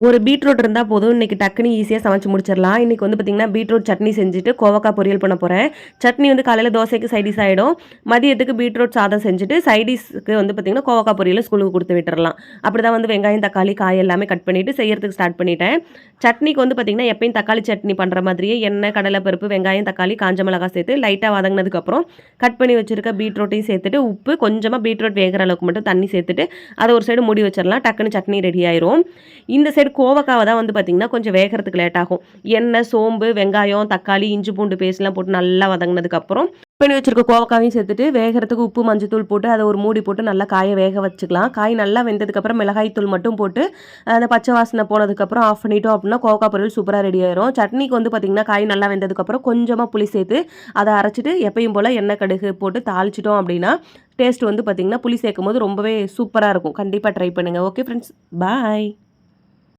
ஒரு பீட்ரூட் இருந்தா போதும். இன்னைக்கு டக்குனு ஈஸியா சமைச்சு முடிச்சிடலாம். இன்னைக்கு வந்து பார்த்தீங்கன்னா, பீட்ரூட் சட்னி செஞ்சுட்டு, கோவக்கா பொரியல் பண்ண போறேன். சட்னி வந்து காலையில தோசைக்கு சைட் டிஷ் ஆயிடும். மதியத்துக்கு பீட்ரூட் சாதம் செஞ்சுட்டு, சைட் டிஷ்க்கு வந்து பார்த்தீங்கன்னா, கோவக்கா பொரியல ஸ்கூலுக்கு குடுத்து விட்டுறலாம். அப்படிதான் வந்து வெங்காயம், தக்காளி, காய் எல்லாமே கட் பண்ணிட்டு செய்யறதுக்கு ஸ்டார்ட் பண்ணிட்டேன். சட்னிக்கு வந்து பார்த்தீங்கன்னா, எப்பயும் தக்காளி சட்னி பண்ற மாதிரியே எண்ணெய், கடலைப்பருப்பு, வெங்காயம், தக்காளி, காஞ்ச மிளகாய் சேர்த்து லைட்டா வதங்குனதுக்கப்புறம், கட் பண்ணி வச்சிருக்க பீட்ரூட்டையும் சேர்த்துட்டு, உப்பு கொஞ்சமா பீட்ரூட் வேகுற அளவுக்கு மட்டும் தண்ணி சேர்த்துட்டு, அத ஒரு சைடு மூடி வச்சிரலாம். டக்குனு சட்னி ரெடி ஆயிரும். இந்த சைடு கோவக்காவ தான் வந்து பார்த்தீங்கன்னா, கொஞ்சம் வேகறதுக்கு லேட் ஆகும். எண்ணெய், சோம்பு, வெங்காயம், தக்காளி, இஞ்சி பூண்டு பேஸ்ட்லாம் போட்டு நல்லா வதங்குனதுக்கப்புறம், பண்ணி வச்சிருக்க கோவக்காவையும் சேர்த்துட்டு, வேகறதுக்கு உப்பு, மஞ்சத்தூள் போட்டு அத ஒரு மூடி போட்டு நல்லா காய வேக வச்சுக்கலாம். காய் நல்லா வெந்ததுக்கப்புறம் மிளகாய் தூள் மட்டும் போட்டு, அந்த பச்சை வாசனை போனதுக்கப்புறம் ஆஃப் பண்ணிட்டோம் அப்படின்னா, கோவக்கா பொரியல் சூப்பரா ரெடி ஆயிரும். சட்னிக்கு வந்து பார்த்தீங்கன்னா, காய் நல்லா வெந்ததுக்கப்புறம் கொஞ்சமா புளி சேர்த்து, அத அரைச்சுட்டு எப்பயும் போல எண்ணெய், கடுகு போட்டு தாளிச்சுட்டோம் அப்படின்னா, டேஸ்ட் வந்து பார்த்தீங்கன்னா, புளி சேர்க்கும்போது ரொம்பவே சூப்பரா இருக்கும். கண்டிப்பா ட்ரை பண்ணுங்க. Okay friends. பாய்.